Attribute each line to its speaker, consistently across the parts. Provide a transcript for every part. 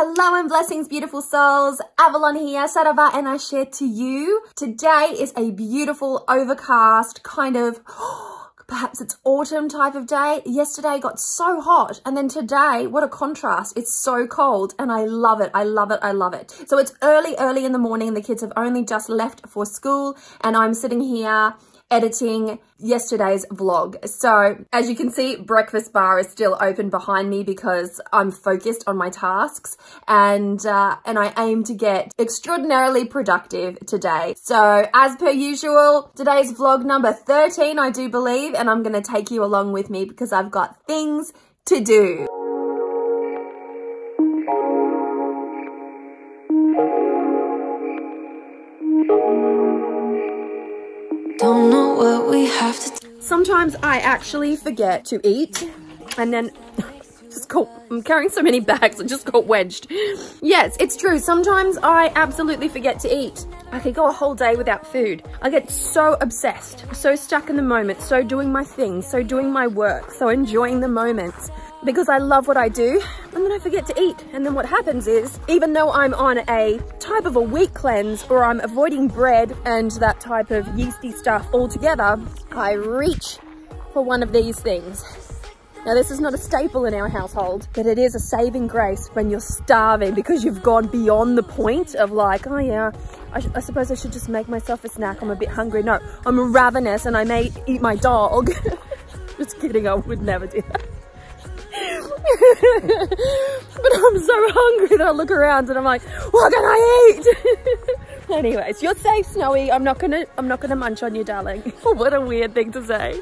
Speaker 1: Hello and blessings, beautiful souls. Avalon here, Sarava, and I share to you. Today is a beautiful, overcast, kind of, perhaps it's autumn type of day. Yesterday got so hot, and then today, what a contrast. It's so cold, and I love it. I love it. I love it. So it's early in the morning. The kids have only just left for school, and I'm sitting here editing yesterday's vlog. So as you can see, breakfast bar is still open behind me because I'm focused on my tasks, and I aim to get extraordinarily productive today. So as per usual, today's vlog number 13, I do believe, and I'm going to take you along with me because I've got things to do.
Speaker 2: Don't know what we have to do.
Speaker 1: Sometimes I actually forget to eat, and then I'm carrying so many bags, I just got wedged. Yes, it's true. Sometimes I absolutely forget to eat. I could go a whole day without food. I get so obsessed, so stuck in the moment, so doing my thing, so doing my work, so enjoying the moments, because I love what I do, and then I forget to eat. And then what happens is, even though I'm on a type of a wheat cleanse, or I'm avoiding bread and that type of yeasty stuff altogether, I reach for one of these things. Now, this is not a staple in our household, but it is a saving grace when you're starving because you've gone beyond the point of like, oh yeah, I suppose I should just make myself a snack. I'm a bit hungry. No, I'm ravenous and I may eat my dog. Just kidding, I would never do that. But I'm so hungry that I look around and I'm like, what can I eat? Anyways, you're safe, Snowy. I'm not gonna munch on you, darling. What a weird thing to say.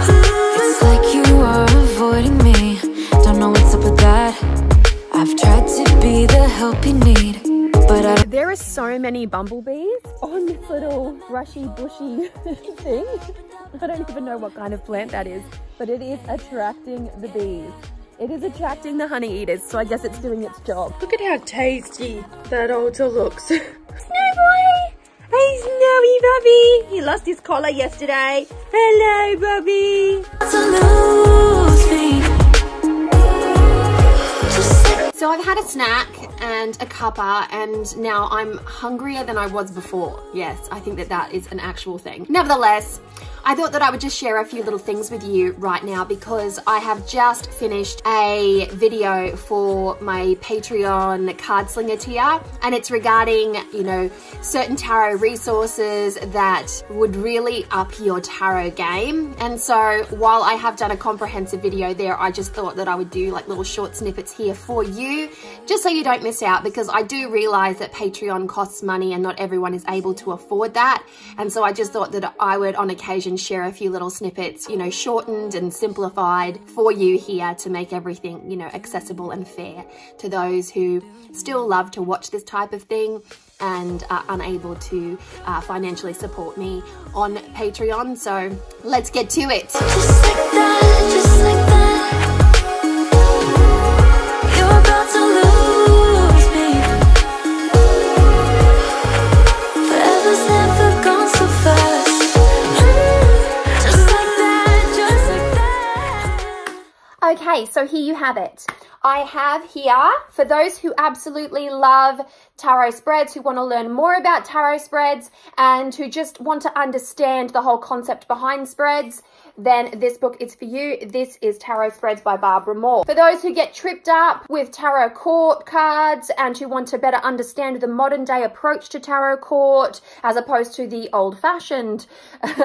Speaker 2: It's like you are avoiding me. Don't know what's up with that. I've tried to be the help you need, but
Speaker 1: there are so many bumblebees on this little brushy, bushy thing. I don't even know what kind of plant that is, but it is attracting the bees. It is attracting the honey eaters, so I guess it's doing its job. Look at how tasty that otter looks. Snow boy! Hey, Snowy Bubby! He lost his collar yesterday. Hello, Bubby! So I've had a snack and a cuppa, and now I'm hungrier than I was before. Yes, I think that is an actual thing. Nevertheless, I thought that I would just share a few little things with you right now because I have just finished a video for my Patreon card slinger tier, and it's regarding, you know, certain tarot resources that would really up your tarot game. And so while I have done a comprehensive video there, I just thought that I would do like little short snippets here for you, just so you don't miss out, because I do realize that Patreon costs money and not everyone is able to afford that. And so I just thought that I would on occasion share a few little snippets, you know, shortened and simplified for you here to make everything, you know, accessible and fair to those who still love to watch this type of thing and are unable to financially support me on Patreon. So let's get to it.
Speaker 2: just like that, just like that. You're about to lose me. Forever's never gone so fast.
Speaker 1: Okay, so here you have it. I have here, for those who absolutely love tarot spreads, who want to learn more about tarot spreads, and who just want to understand the whole concept behind spreads, then this book is for you. This is Tarot Spreads by Barbara Moore. For those who get tripped up with tarot court cards and who want to better understand the modern day approach to tarot court, as opposed to the old-fashioned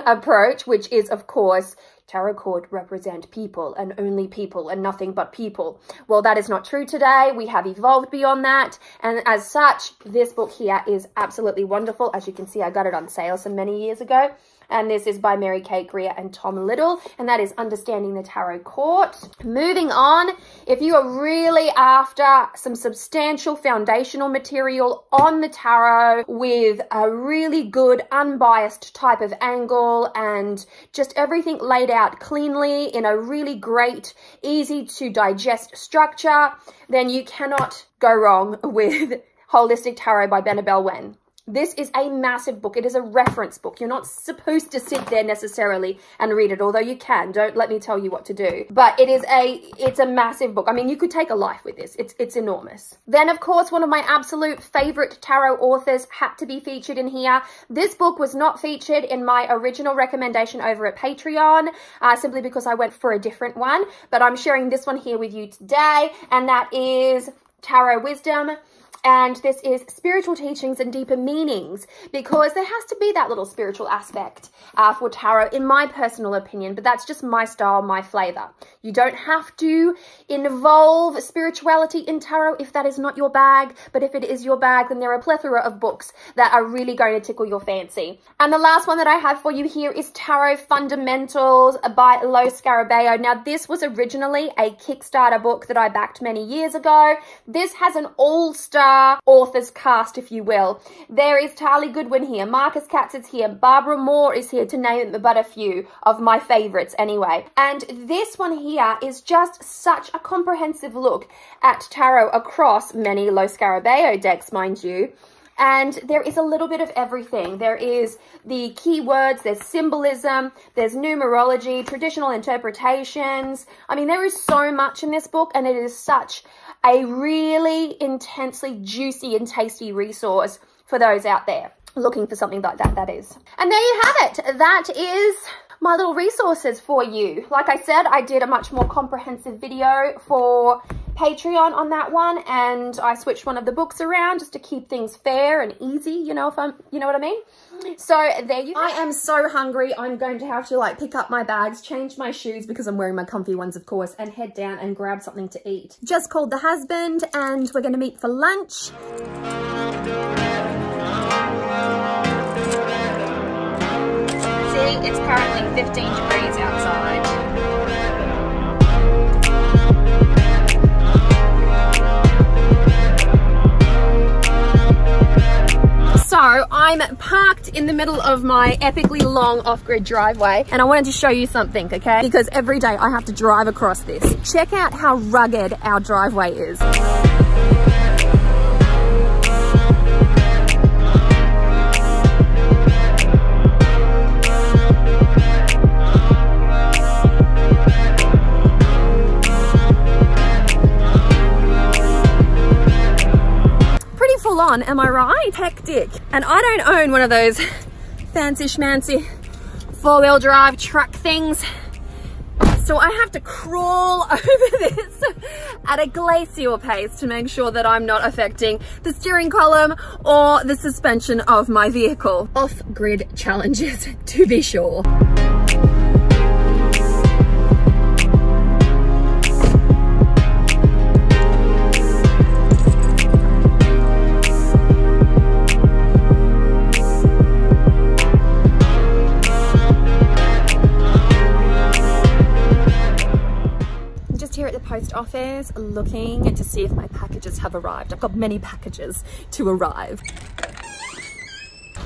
Speaker 1: approach, which is, of course, tarot court represent people and only people and nothing but people. Well, that is not true today. We have evolved beyond that. And as such, this book here is absolutely wonderful. As you can see, I got it on sale some many years ago. And this is by Mary Kate Greer and Tom Little, and that is Understanding the Tarot Court. Moving on, if you are really after some substantial foundational material on the tarot with a really good unbiased type of angle and just everything laid out cleanly in a really great, easy to digest structure, then you cannot go wrong with Holistic Tarot by Benabel Wen. This is a massive book. It is a reference book. You're not supposed to sit there necessarily and read it, although you can. Don't let me tell you what to do. But it's a massive book. I mean, you could take a life with this. It's enormous. Then, of course, one of my absolute favorite tarot authors had to be featured in here. This book was not featured in my original recommendation over at Patreon, simply because I went for a different one. But I'm sharing this one here with you today, and that is Tarot Wisdom. And this is Spiritual Teachings and Deeper Meanings, because there has to be that little spiritual aspect for tarot, in my personal opinion, but that's just my style, my flavor. You don't have to involve spirituality in tarot if that is not your bag, but if it is your bag, then there are a plethora of books that are really going to tickle your fancy. And the last one that I have for you here is Tarot Fundamentals by Lo Scarabeo. Now, this was originally a Kickstarter book that I backed many years ago. This has an all-star authors cast, if you will. There is Tali Goodwin here, Marcus Katz is here, Barbara Moore is here, to name but a few of my favorites anyway. And this one here is just such a comprehensive look at tarot across many Lo Scarabeo decks, mind you. And there is a little bit of everything. There is the keywords, there's symbolism, there's numerology, traditional interpretations. I mean, there is so much in this book, and it is such a really intensely juicy and tasty resource for those out there looking for something like that, that is. And there you have it. That is my little resources for you. Like I said, I did a much more comprehensive video for Patreon on that one, and I switched one of the books around just to keep things fair and easy, you know what I mean? So there you go. I am so hungry. I'm going to have to like pick up my bags, change my shoes because I'm wearing my comfy ones, of course, and head down and grab something to eat. Just called the husband and we're going to meet for lunch. See, it's currently 15 degrees outside. So I'm parked in the middle of my epically long off-grid driveway, and I wanted to show you something, okay? Because every day I have to drive across this. Check out how rugged our driveway is. On, am I right? Hectic. And I don't own one of those fancy schmancy four-wheel drive truck things, so I have to crawl over this at a glacial pace to make sure that I'm not affecting the steering column or the suspension of my vehicle. Off-grid challenges, to be sure. Here at the post office looking to see if my packages have arrived. I've got many packages to arrive.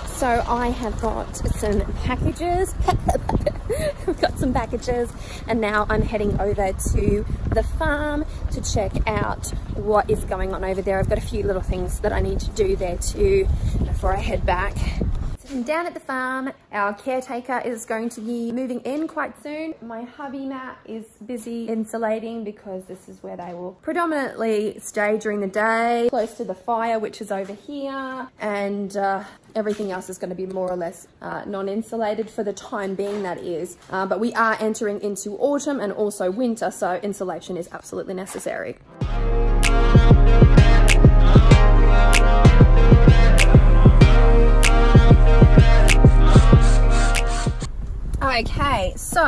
Speaker 1: So I have got some packages. I've got some packages, and now I'm heading over to the farm to check out what is going on over there. I've got a few little things that I need to do there too before I head back. And down at the farm, our caretaker is going to be moving in quite soon. My hubby Matt is busy insulating because this is where they will predominantly stay during the day, close to the fire, which is over here, and everything else is going to be more or less non-insulated for the time being, that is. But we are entering into autumn and also winter, so insulation is absolutely necessary. Okay, so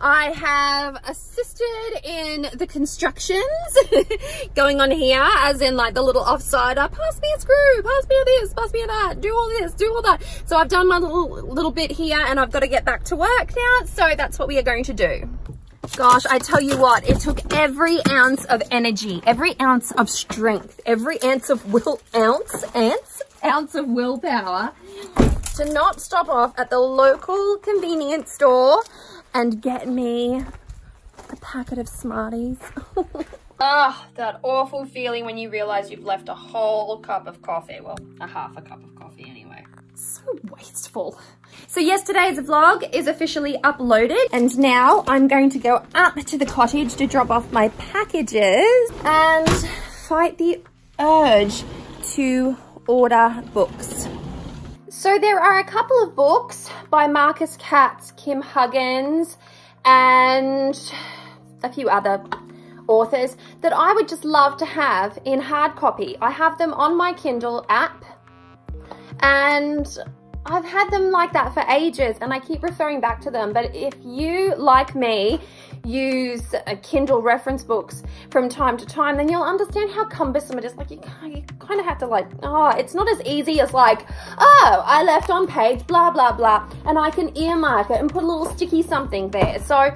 Speaker 1: I have assisted in the constructions going on here, as in like the little offsider, pass me a screw, pass me a this, pass me a that, do all this, do all that. So I've done my little bit here, and I've got to get back to work now, so that's what we are going to do. Gosh, I tell you what, it took every ounce of energy, every ounce of strength, every ounce of ounce of willpower to not stop off at the local convenience store and get me a packet of Smarties. Ah, that awful feeling when you realize you've left a whole cup of coffee. Well, a half a cup of coffee anyway. So wasteful. So yesterday's vlog is officially uploaded, and now I'm going to go up to the cottage to drop off my packages and fight the urge to order books. So there are a couple of books by Marcus Katz, Kim Huggins, and a few other authors that I would just love to have in hard copy. I have them on my Kindle app, and I've had them like that for ages, and I keep referring back to them. But if you, like me, use Kindle reference books from time to time, then you'll understand how cumbersome it is. Like, you kind of have to, like, oh, it's not as easy as like, oh, I left on page blah blah blah, and I can earmark it and put a little sticky something there. So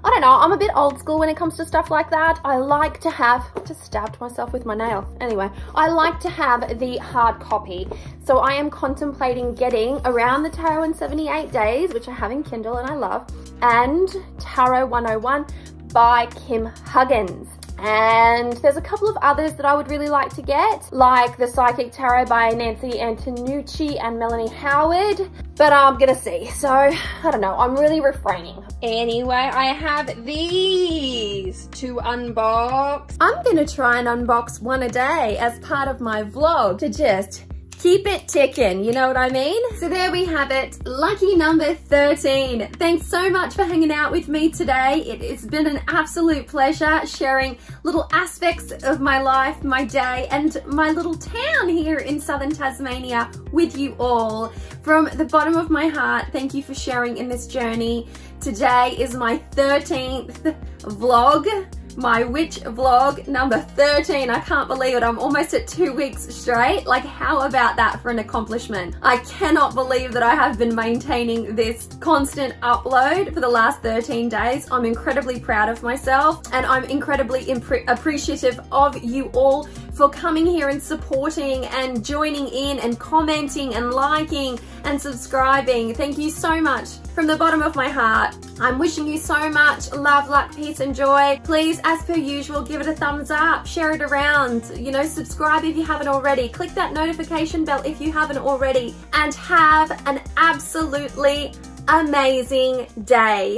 Speaker 1: I don't know, I'm a bit old school when it comes to stuff like that. I like to have, I just stabbed myself with my nail. Anyway, I like to have the hard copy. So I am contemplating getting Around the Tarot in 78 Days, which I have in Kindle and I love, and Tarot 101 by Kim Huggins. And there's a couple of others that I would really like to get, like The Psychic Tarot by Nancy Antonucci and Melanie Howard, but I'm gonna see. So I don't know, I'm really refraining. Anyway, I have these to unbox. I'm gonna try and unbox one a day as part of my vlog to just keep it ticking, you know what I mean? So there we have it, lucky number 13. Thanks so much for hanging out with me today. It has been an absolute pleasure sharing little aspects of my life, my day, and my little town here in southern Tasmania with you all. From the bottom of my heart, thank you for sharing in this journey. Today is my 13th vlog. My witch vlog number 13. I can't believe it. I'm almost at 2 weeks straight. Like, how about that for an accomplishment? I cannot believe that I have been maintaining this constant upload for the last 13 days. I'm incredibly proud of myself, and I'm incredibly appreciative of you all for coming here and supporting and joining in and commenting and liking and subscribing. Thank you so much from the bottom of my heart. I'm wishing you so much love, luck, peace and joy. Please, as per usual, give it a thumbs up, share it around, you know, subscribe if you haven't already, click that notification bell if you haven't already, and have an absolutely amazing day.